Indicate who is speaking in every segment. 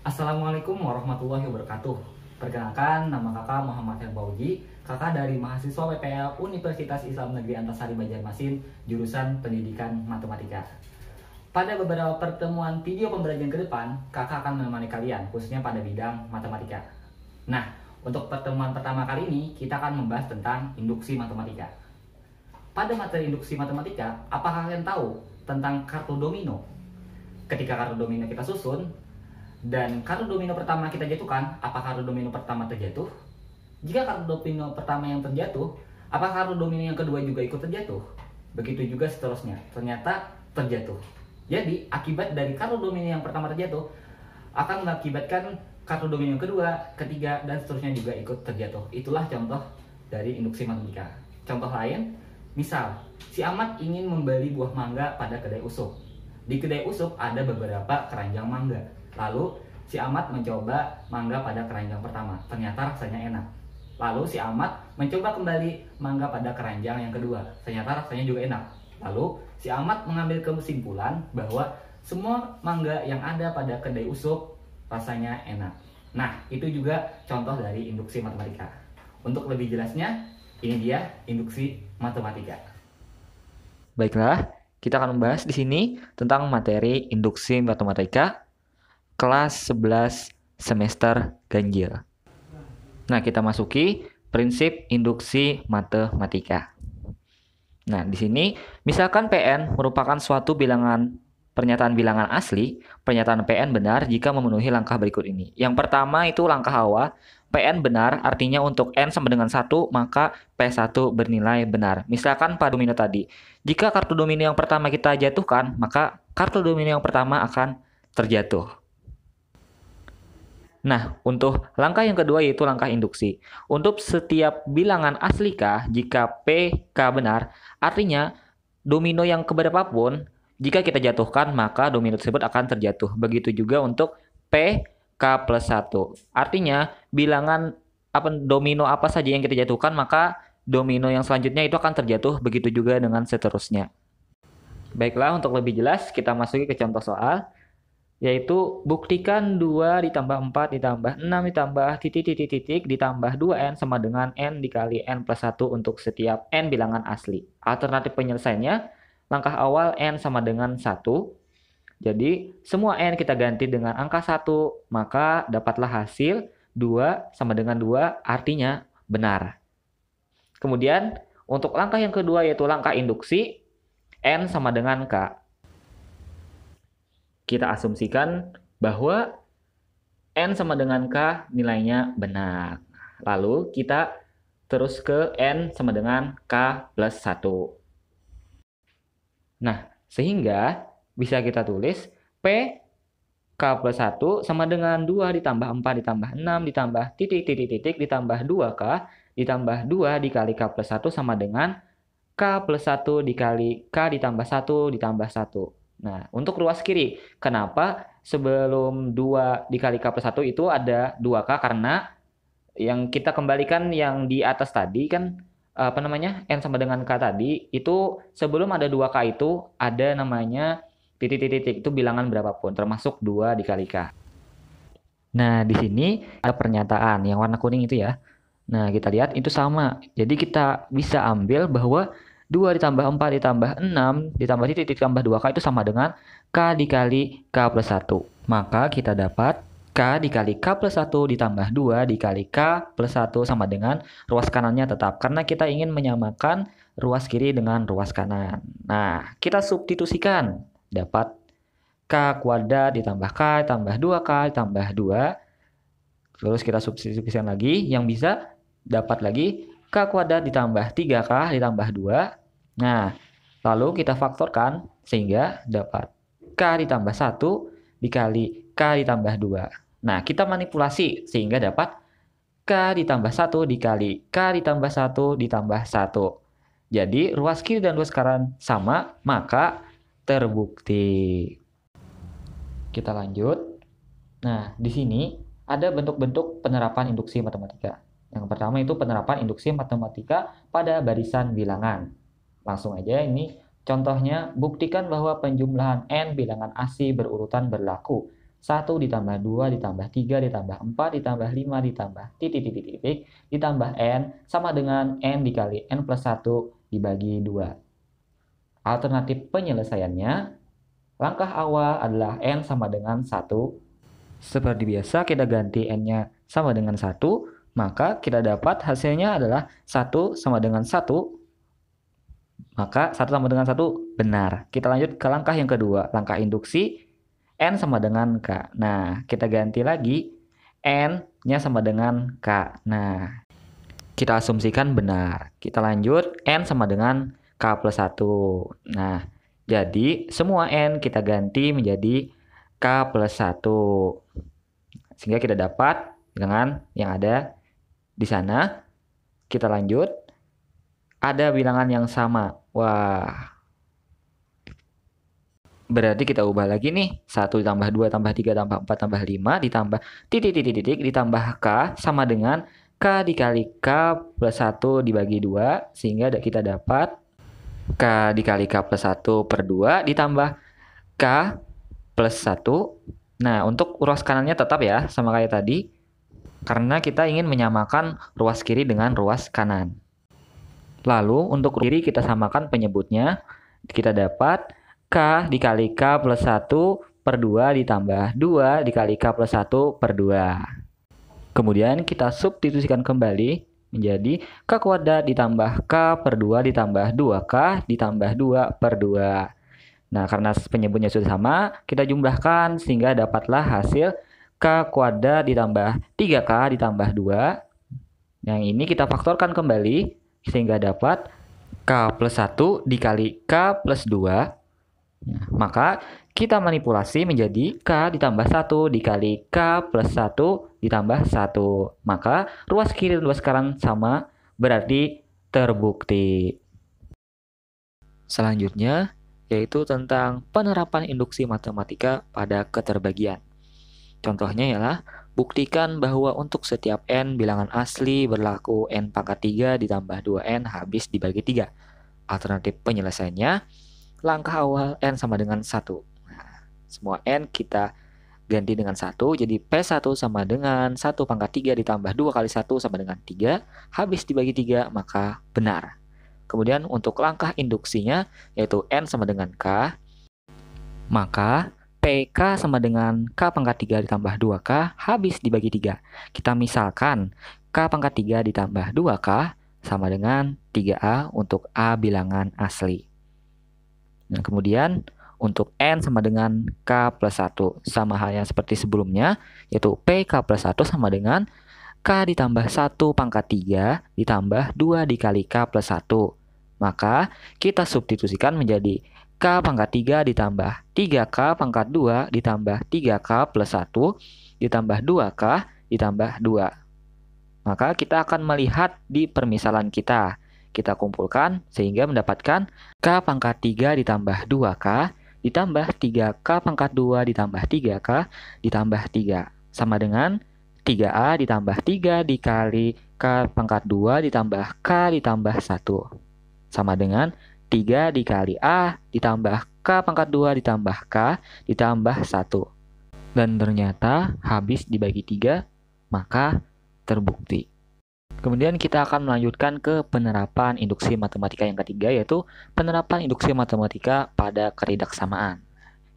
Speaker 1: Assalamualaikum warahmatullahi wabarakatuh. Perkenalkan, nama kakak Muhammad Herbauji, kakak dari mahasiswa PPL Universitas Islam Negeri Antasari Banjarmasin, jurusan Pendidikan Matematika. Pada beberapa pertemuan video pembelajaran ke depan, kakak akan menemani kalian, khususnya pada bidang matematika. Nah, untuk pertemuan pertama kali ini, kita akan membahas tentang induksi matematika. Pada materi induksi matematika, apakah kalian tahu tentang kartu domino? Ketika kartu domino kita susun, dan kartu domino pertama kita jatuhkan, apakah kartu domino pertama terjatuh? Jika kartu domino pertama yang terjatuh, apakah kartu domino yang kedua juga ikut terjatuh? Begitu juga seterusnya, ternyata terjatuh. Jadi, akibat dari kartu domino yang pertama terjatuh akan mengakibatkan kartu domino yang kedua, ketiga, dan seterusnya juga ikut terjatuh. Itulah contoh dari induksi matematika. Contoh lain, misal, si Ahmad ingin membeli buah mangga pada kedai usuk. Di kedai usuk ada beberapa keranjang mangga. Lalu si Ahmad mencoba mangga pada keranjang pertama, ternyata rasanya enak. Lalu si Ahmad mencoba kembali mangga pada keranjang yang kedua, ternyata rasanya juga enak. Lalu si Ahmad mengambil kesimpulan bahwa semua mangga yang ada pada kedai usuk rasanya enak. Nah, itu juga contoh dari induksi matematika. Untuk lebih jelasnya, ini dia induksi matematika.
Speaker 2: Baiklah, kita akan membahas di sini tentang materi induksi matematika kelas 11 semester ganjil. Nah, kita masuki prinsip induksi matematika. Nah, di sini misalkan Pn merupakan suatu pernyataan bilangan asli, pernyataan Pn benar jika memenuhi langkah berikut ini. Yang pertama itu langkah awal, Pn benar artinya untuk n sama dengan 1, maka P1 bernilai benar. Misalkan pada domino tadi, jika kartu domino yang pertama kita jatuhkan, maka kartu domino yang pertama akan terjatuh. Nah, untuk langkah yang kedua yaitu langkah induksi. Untuk setiap bilangan asli K, jika PK benar, artinya domino yang keberapapun, jika kita jatuhkan, maka domino tersebut akan terjatuh. Begitu juga untuk PK plus 1. Artinya, domino apa saja yang kita jatuhkan, maka domino yang selanjutnya itu akan terjatuh. Begitu juga dengan seterusnya. Baiklah, untuk lebih jelas, kita masuki ke contoh soal, yaitu buktikan 2 ditambah 4 ditambah 6 ditambah titik ditambah 2n sama dengan n dikali n plus 1 untuk setiap n bilangan asli. Alternatif penyelesaiannya, langkah awal n sama dengan 1. Jadi, semua n kita ganti dengan angka 1, maka dapatlah hasil 2 sama dengan 2, artinya benar. Kemudian, untuk langkah yang kedua yaitu langkah induksi, n sama dengan k. Kita asumsikan bahwa n sama dengan k nilainya benar. Lalu kita terus ke n sama dengan k plus 1. Nah, sehingga bisa kita tulis p k plus 1 sama dengan 2 ditambah 4 ditambah 6 ditambah titik ditambah 2k ditambah 2 dikali k plus 1 sama dengan k plus 1 dikali k ditambah 1 ditambah 1. Nah, untuk ruas kiri, kenapa sebelum 2 dikali K plus 1 itu ada 2K? Karena yang kita kembalikan yang di atas tadi kan, N sama dengan K tadi, itu sebelum ada 2K itu ada namanya titik-titik, itu bilangan berapapun, termasuk 2 dikali K. Nah, di sini ada pernyataan yang warna kuning itu ya. Nah, kita lihat itu sama. Jadi kita bisa ambil bahwa 2 ditambah 4 ditambah 6 ditambah titik ditambah 2K itu sama dengan K dikali K plus 1. Maka kita dapat K dikali K plus 1 ditambah 2 dikali K plus 1 sama dengan ruas kanannya tetap. Karena kita ingin menyamakan ruas kiri dengan ruas kanan. Nah, kita substitusikan. Dapat K kuadrat ditambah K ditambah 2K ditambah 2. Terus kita substitusikan lagi. Yang bisa dapat lagi K kuadrat ditambah 3K ditambah 2. Nah, lalu kita faktorkan sehingga dapat K ditambah 1 dikali K ditambah 2. Nah, kita manipulasi sehingga dapat K ditambah 1 dikali K ditambah 1 ditambah 1. Jadi, ruas kiri dan ruas kanan sama, maka terbukti. Kita lanjut. Nah, di sini ada bentuk-bentuk penerapan induksi matematika. Yang pertama itu penerapan induksi matematika pada barisan bilangan. Langsung aja ini contohnya, buktikan bahwa penjumlahan n bilangan asli berurutan berlaku. 1 ditambah 2 ditambah 3 ditambah 4 ditambah 5 ditambah titik ditambah N sama dengan N dikali N plus 1 dibagi 2. Alternatif penyelesaiannya, langkah awal adalah N sama dengan 1. Seperti biasa kita ganti N-nya sama dengan 1, maka kita dapat hasilnya adalah 1 sama dengan 1. Maka 1 sama dengan 1 benar. Kita lanjut ke langkah yang kedua, langkah induksi. N sama dengan K. Nah, kita ganti lagi. N-nya sama dengan K. Nah, kita asumsikan benar. Kita lanjut, N sama dengan K plus 1. Nah, jadi semua N kita ganti menjadi K plus 1. Sehingga kita dapat dengan yang ada di sana. Kita lanjut. Ada bilangan yang sama. Wah. Berarti kita ubah lagi nih. 1 ditambah 2 tambah 3 tambah 4 tambah 5 ditambah titik ditambah K sama dengan K dikali K plus 1 dibagi 2. Sehingga kita dapat K dikali K plus 1 per 2 ditambah K plus 1. Nah, untuk ruas kanannya tetap ya, sama kayak tadi. Karena kita ingin menyamakan ruas kiri dengan ruas kanan. Lalu, untuk kiri kita samakan penyebutnya. Kita dapat K dikali K plus 1 per 2 ditambah 2 dikali K plus 1 per 2. Kemudian kita substitusikan kembali menjadi K kuadrat ditambah K per 2 ditambah 2K ditambah 2 per 2. Nah, karena penyebutnya sudah sama, kita jumlahkan sehingga dapatlah hasil K kuadrat ditambah 3K ditambah 2. Yang ini kita faktorkan kembali sehingga dapat K plus 1 dikali K plus 2. Nah, maka kita manipulasi menjadi K ditambah 1 dikali K plus 1 ditambah 1. Maka ruas kiri dan ruas kanan sama, berarti terbukti. Selanjutnya, yaitu tentang penerapan induksi matematika pada keterbagian. Contohnya ialah, buktikan bahwa untuk setiap N bilangan asli berlaku N pangkat 3 ditambah 2N habis dibagi 3. Alternatif penyelesaiannya, langkah awal N sama dengan 1. Nah, semua N kita ganti dengan 1, jadi P1 sama dengan 1 pangkat 3 ditambah 2 kali 1 sama dengan 3, habis dibagi 3, maka benar. Kemudian untuk langkah induksinya, yaitu N sama dengan K, maka PK sama dengan K pangkat 3 ditambah 2K habis dibagi 3. Kita misalkan K pangkat 3 ditambah 2K sama dengan 3A untuk A bilangan asli. Nah, kemudian untuk N sama dengan K plus 1, sama halnya seperti sebelumnya, yaitu PK plus 1 sama dengan K ditambah 1 pangkat 3 ditambah 2 dikali K plus 1. Maka kita substitusikan menjadi K pangkat 3 ditambah 3K pangkat 2 ditambah 3K plus 1 ditambah 2K ditambah 2. Maka kita akan melihat di permisalan kita. Kita kumpulkan sehingga mendapatkan K pangkat 3 ditambah 2K ditambah 3K pangkat 2 ditambah 3K ditambah 3. Sama dengan 3A ditambah 3 dikali K pangkat 2 ditambah K ditambah 1. Sama dengan 3 dikali A ditambah K pangkat 2 ditambah K ditambah 1. Dan ternyata habis dibagi 3, maka terbukti. Kemudian kita akan melanjutkan ke penerapan induksi matematika yang ketiga, yaitu penerapan induksi matematika pada ketidaksamaan.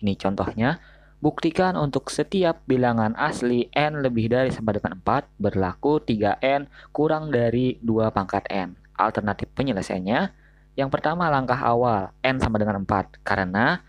Speaker 2: Ini contohnya, buktikan untuk setiap bilangan asli N lebih dari sama dengan 4 berlaku 3N kurang dari 2 pangkat N. Alternatif penyelesaiannya, yang pertama langkah awal, N sama dengan 4, karena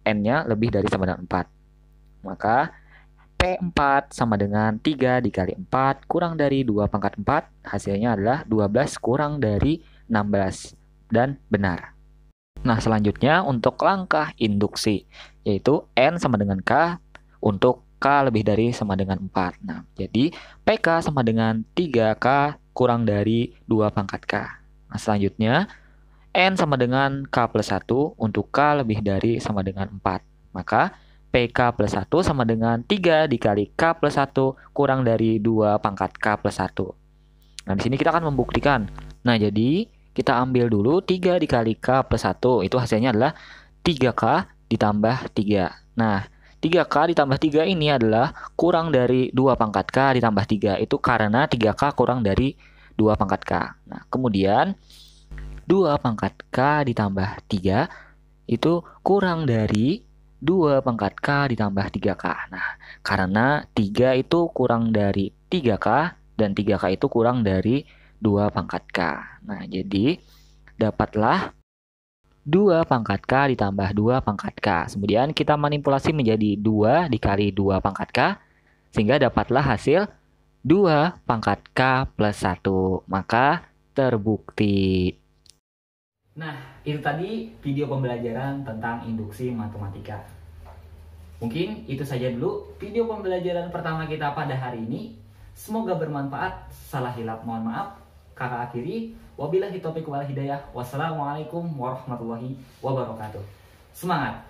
Speaker 2: N-nya lebih dari sama dengan 4. Maka P4 sama dengan 3 dikali 4 kurang dari 2 pangkat 4, hasilnya adalah 12 kurang dari 16, dan benar. Nah, selanjutnya untuk langkah induksi, yaitu N sama dengan K untuk K lebih dari sama dengan 4. Nah, jadi PK sama dengan 3K kurang dari 2 pangkat K. Nah, selanjutnya N sama dengan K plus 1 untuk K lebih dari sama dengan 4. Maka PK plus 1 sama dengan 3 dikali K plus 1 kurang dari 2 pangkat K plus 1. Nah, di sini kita akan membuktikan. Nah, jadi kita ambil dulu 3 dikali K plus 1. Itu hasilnya adalah 3K ditambah 3. Nah, 3K ditambah 3 ini adalah kurang dari 2 pangkat K ditambah 3. Itu karena 3K kurang dari 2 pangkat K. Nah, kemudian 2 pangkat K ditambah 3 itu kurang dari 2 pangkat K ditambah 3K. Nah, karena 3 itu kurang dari 3K dan 3K itu kurang dari 2 pangkat K. Nah, jadi dapatlah 2 pangkat K ditambah 2 pangkat K. Kemudian kita manipulasi menjadi 2 dikali 2 pangkat K, sehingga dapatlah hasil 2 pangkat K plus 1. Maka terbukti.
Speaker 1: Nah, itu tadi video pembelajaran tentang induksi matematika. Mungkin itu saja dulu video pembelajaran pertama kita pada hari ini. Semoga bermanfaat. Salah hilap mohon maaf. Kakak akhiri. Wabillahi taufiq wal hidayah. Wassalamualaikum warahmatullahi wabarakatuh. Semangat!